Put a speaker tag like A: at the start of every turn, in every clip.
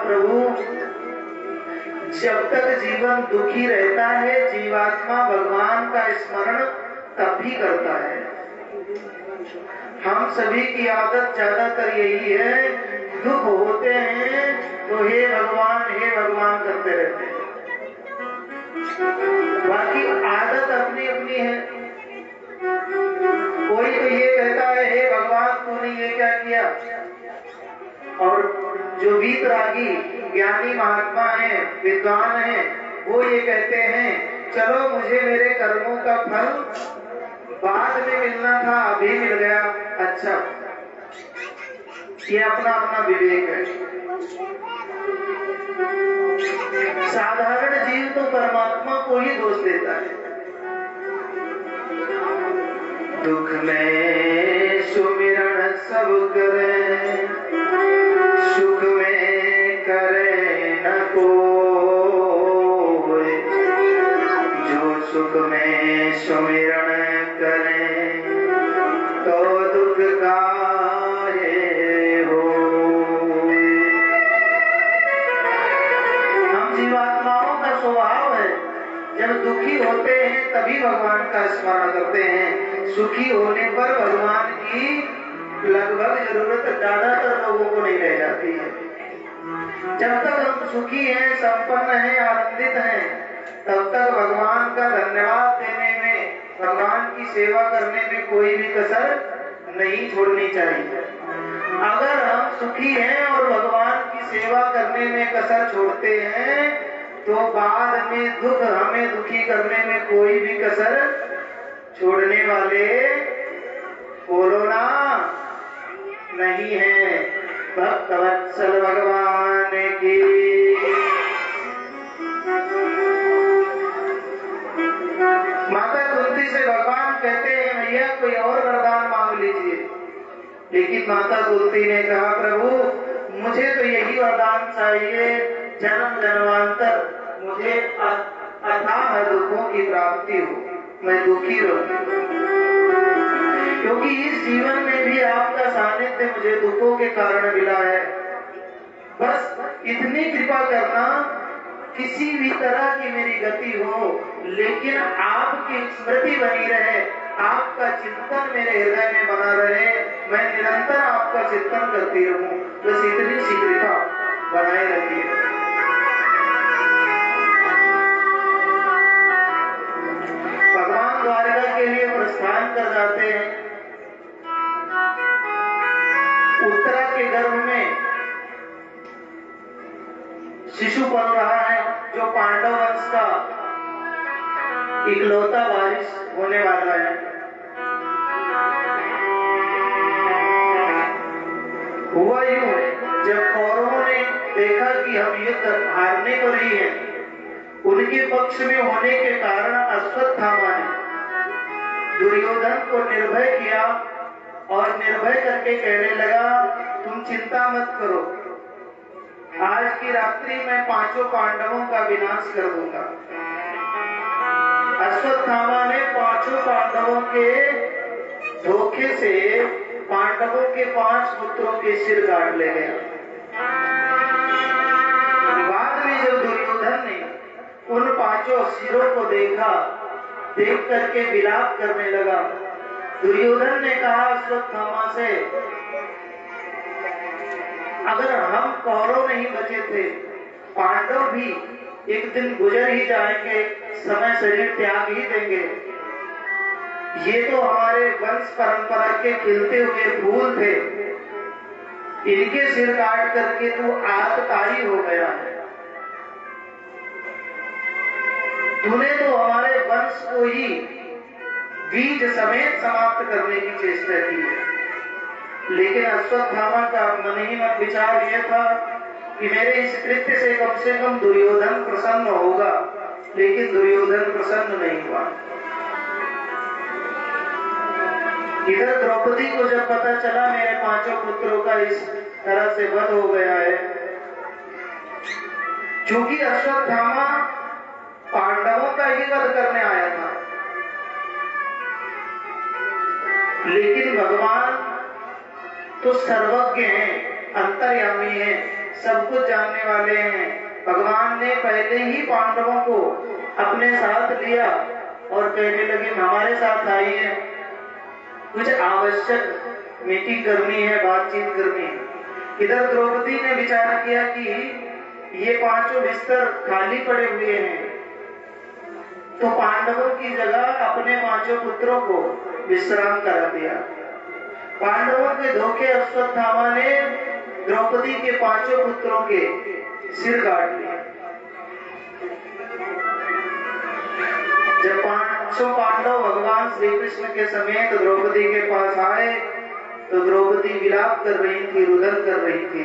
A: प्रभु जब तक जीवन दुखी रहता है जीवात्मा भगवान का स्मरण तब भी करता है। हम सभी की आदत ज्यादातर यही है, दुख होते हैं तो हे भगवान करते रहते हैं। बाकी आदत अपनी अपनी है। कोई तो ये कहता है हे भगवान तूने ये क्या किया, और जो वीतरागी ज्ञानी महात्मा है, विद्वान है, वो ये कहते हैं चलो मुझे मेरे कर्मों का फल बाद में मिलना था, अभी मिल गया, अच्छा। ये अपना अपना विवेक है। साधारण जीव तो परमात्मा को ही दोष देता है। दुख में सुमिरन सब करे, सुख में करे न कोई, जो सुख में सुमिरन करे तो दुख काहे हो। हम जीवात्माओं का स्वभाव है, जब दुखी होते हैं तभी भगवान का स्मरण करते हैं, सुखी होने पर भगवान की लगभग जरूरत ज्यादातर लोगों को नहीं रह जाती है। जब तक हम सुखी हैं, संपन्न हैं, आनंदित हैं, तब तक भगवान का धन्यवाद देने में, भगवान की सेवा करने में कोई भी कसर नहीं छोड़नी चाहिए। अगर हम सुखी हैं और भगवान की सेवा करने में कसर छोड़ते हैं तो बाद में दुख हमें दुखी करने में कोई भी कसर छोड़ने वाले बोलो ना नहीं है। भक्तवत्सल भगवान की। माता कुंती से भगवान कहते हैं भैया कोई और वरदान मांग लीजिए, लेकिन माता कुंती ने कहा प्रभु मुझे तो यही वरदान चाहिए, जन्म जन्मांतर मुझे अथाह दुखों की प्राप्ति हो, मैं दुखी रहूं, क्योंकि इस जीवन में भी आपका सानिध्य मुझे दुखों के कारण मिला है। बस इतनी कृपा करना, किसी भी तरह की मेरी गति हो लेकिन आपकी स्मृति बनी रहे, आपका चिंतन मेरे हृदय में बना रहे, मैं निरंतर आपका चिंतन करती रहूं, बस इतनी सी कृपा बनाए रखिए। भगवान द्वारका के लिए प्रस्थान कर जाते हैं। उत्तरा के गर्भ में शिशु पल रहा है, जो पांडव वंश का इकलौता वारिस होने वाला है। हुआ यूं, जब कौरवों ने देखा कि हम युद्ध हारने को नहीं है, उनके पक्ष में होने के कारण अश्वत्थामा ने दुर्योधन को निर्भय किया और निर्भय करके कहने लगा तुम चिंता मत करो, आज की रात्रि मैं 5 पांडवों का विनाश कर दूंगा। अश्वत्थामा ने 5 पांडवों के धोखे से पांडवों के 5 पुत्रों के सिर काट ले गया। बाद में जब दुर्योधन ने उन 5 सिरों को देखा, देख करके विलाप करने लगा। दुर्योधन ने कहा अश्वत्थामा से अगर हम कौरव नहीं बचे थे, पांडव भी एक दिन गुजर ही जाएंगे, समय शरीर त्याग ही देंगे। ये तो हमारे वंश परंपरा के खिलते हुए फूल थे, इनके सिर काट करके तू आतताई हो गया है। तूने तो हमारे वंश को ही बीज समेत समाप्त करने की चेष्टा की है। लेकिन अश्वत्थामा का मन ही मन विचार यह था कि मेरे इस कृत्य से कम दुर्योधन प्रसन्न होगा, लेकिन दुर्योधन प्रसन्न नहीं हुआ। इधर द्रौपदी को जब पता चला मेरे 5 पुत्रों का इस तरह से वध हो गया है, क्योंकि अश्वत्थामा पांडवों का ही वध करने आया था, लेकिन भगवान तो सर्वज्ञ हैं, अंतर्यामी हैं, सब कुछ जानने वाले हैं। भगवान ने पहले ही पांडवों को अपने साथ लिया और कहने लगे हमारे साथ आइए, कुछ आवश्यक मीटिंग करनी है, बातचीत करनी है। इधर द्रौपदी ने विचार किया कि ये पांचों बिस्तर खाली पड़े हुए हैं, तो पांडवों की जगह अपने पांचों पुत्रों को विश्राम करा दिया। पांडवों के धोखे अश्वत्थामा ने द्रौपदी के पांचों पुत्रों के सिर काट दिए। जब पांचों पांडव भगवान श्री कृष्ण के समेत द्रौपदी के पास आए तो द्रौपदी विलाप कर रही थी, रुदन कर रही थी।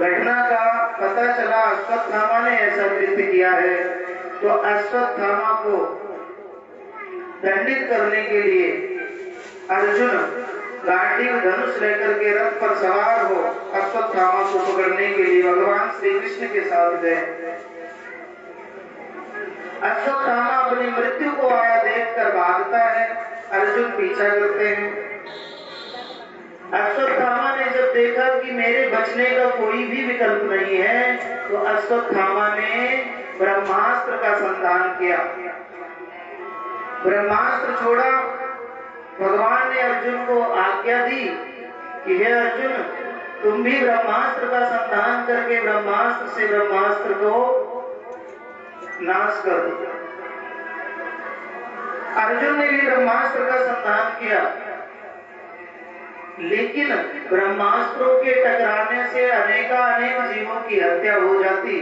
A: घटना का पता चला अश्वत्थामा ने ऐसा कृत्य किया है, तो अश्वत्थामा को दंडित करने के लिए अर्जुन गांडीव धनुष लेकर के रथ पर सवार हो अश्वत्थामा को पकड़ने के लिए भगवान श्री कृष्ण के साथ गए। अश्वत्थामा अपनी मृत्यु को आया देखकर भागता है, अर्जुन पीछा करते हैं। अश्वत्थामा ने जब देखा कि मेरे बचने का कोई भी विकल्प नहीं है, तो अश्वत्थामा ने ब्रह्मास्त्र का संधान किया। ब्रह्मास्त्र छोड़ा। भगवान ने अर्जुन को आज्ञा दी कि हे अर्जुन, तुम भी ब्रह्मास्त्र का संधान करके ब्रह्मास्त्र से ब्रह्मास्त्र को नाश कर दो। अर्जुन ने भी ब्रह्मास्त्र का संधान किया, लेकिन ब्रह्मास्त्रों के टकराने से अनेक जीवों की हत्या हो जाती,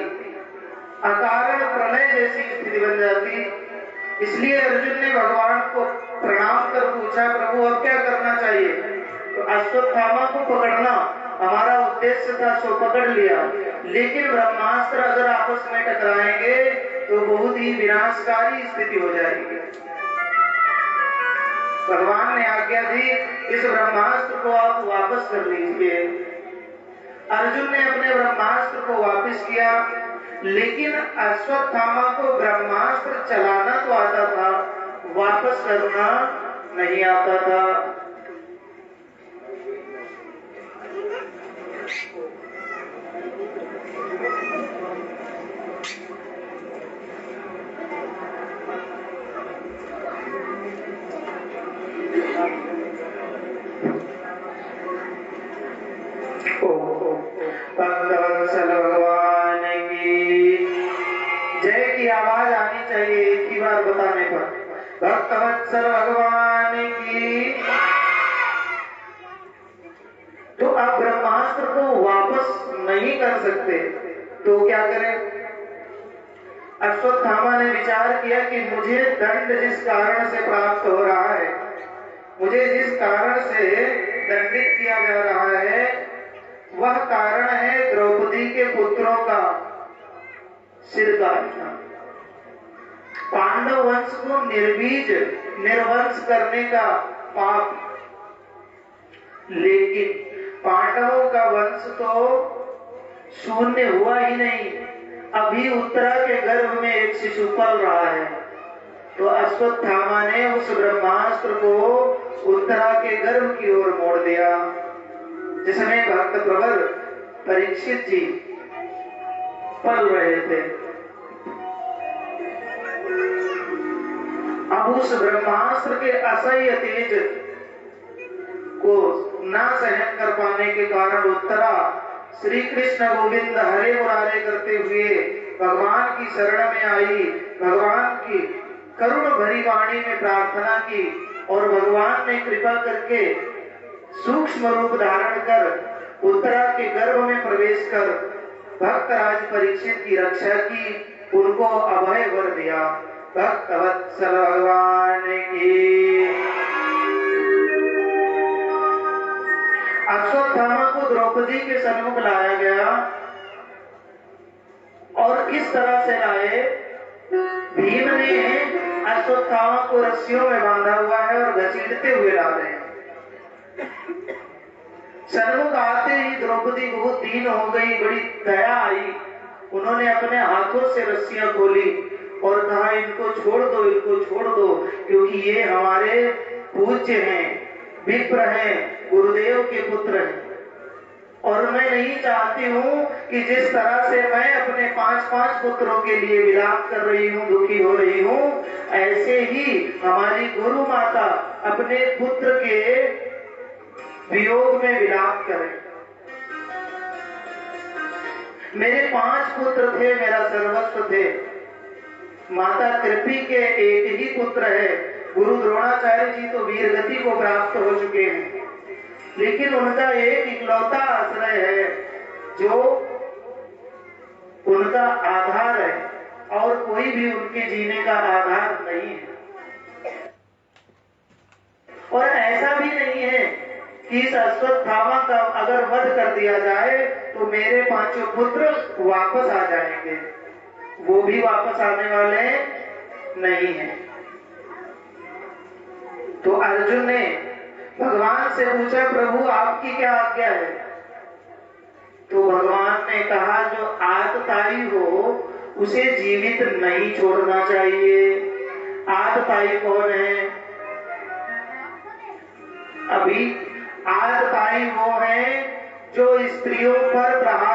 A: अकारण प्रलय जैसी स्थिति बन जाती। इसलिए अर्जुन ने भगवान को प्रणाम कर पूछा, प्रभु अब क्या करना चाहिए? तो अश्वत्थामा को पकड़ना हमारा उद्देश्य था, सो पकड़ लिया, लेकिन ब्रह्मास्त्र अगर आपस में टकराएंगे तो बहुत ही विनाशकारी स्थिति हो जाएगी। भगवान ने आज्ञा दी, इस ब्रह्मास्त्र को आप वापस कर लीजिए। अर्जुन ने अपने ब्रह्मास्त्र को वापस किया, लेकिन अश्वत्थामा को ब्रह्मास्त्र चलाना तो आता था, वापस करना नहीं आता था। भगवान की जय की आवाज आनी चाहिए एक ही बार बताने पर। भक्तवत्सल भगवान की। तो आप ब्रह्मास्त्र को वापस नहीं कर सकते, तो क्या करें? अश्वत्थामा ने विचार किया कि मुझे दंड जिस कारण से प्राप्त हो रहा है, मुझे जिस कारण से दंडित किया जा रहा है, वह कारण है द्रौपदी के पुत्रों का सिर काटना। पांडव वंश को निर्बीज निर्वंश करने का पाप, लेकिन पांडवों का वंश तो शून्य हुआ ही नहीं, अभी उत्तरा के गर्भ में एक शिशु पल रहा है। तो अश्वत्थामा ने उस ब्रह्मास्त्र को उत्तरा के गर्भ की ओर मोड़ दिया, जिसमें भक्त प्रवर परीक्षित जी पल रहे थे। अब उस ब्रह्मास्त्र के असह्य तेज को न सहन कर पाने के कारण उत्तरा श्री कृष्ण गोविंद हरे मुरारे करते हुए भगवान की शरण में आई, भगवान की करुण भरी वाणी में प्रार्थना की, और भगवान ने कृपा करके सूक्ष्म रूप धारण कर उत्तरा के गर्भ में प्रवेश कर भक्तराज परीक्षित की रक्षा की, उनको अभय वर दिया। भक्तवत्सल भगवान की। अश्वत्थामा को द्रौपदी के सन्मुख लाया गया, और किस तरह से लाए? भीम ने अश्वत्थामा को रस्सियों में बांधा हुआ है और घसीटते हुए ला रहे हैं। सन्मुख आते ही द्रौपदी बहुत दीन हो गई, बड़ी दया आई। उन्होंने अपने हाथों से रस्सियां खोली और कहा, इनको छोड़ दो, इनको छोड़ दो, क्योंकि ये हमारे पूज्य हैं, विप्र हैं, गुरुदेव के पुत्र हैं। और मैं नहीं चाहती हूँ कि जिस तरह से मैं अपने 5-5 पुत्रों के लिए विलाप कर रही हूँ, दुखी हो रही हूँ, ऐसे ही हमारी गुरु माता अपने पुत्र के वियोग में विलाप करें। मेरे 5 पुत्र थे, मेरा सर्वस्व थे। माता कृपी के एक ही पुत्र है। गुरु द्रोणाचार्य जी तो वीरगति को प्राप्त हो चुके हैं, लेकिन उनका एक इकलौता आश्रय है जो उनका आधार है, और कोई भी उनके जीने का आधार नहीं है। और ऐसा भी नहीं है कि इस अश्वत्थामा का अगर वध कर दिया जाए तो मेरे 5 पुत्र वापस आ जाएंगे, वो भी वापस आने वाले नहीं हैं। तो अर्जुन ने भगवान से पूछा, प्रभु आपकी क्या आज्ञा है? तो भगवान ने कहा, जो आतताई हो उसे जीवित नहीं छोड़ना चाहिए। आतताई कौन है? अभी आतताई वो है जो स्त्रियों पर प्रहार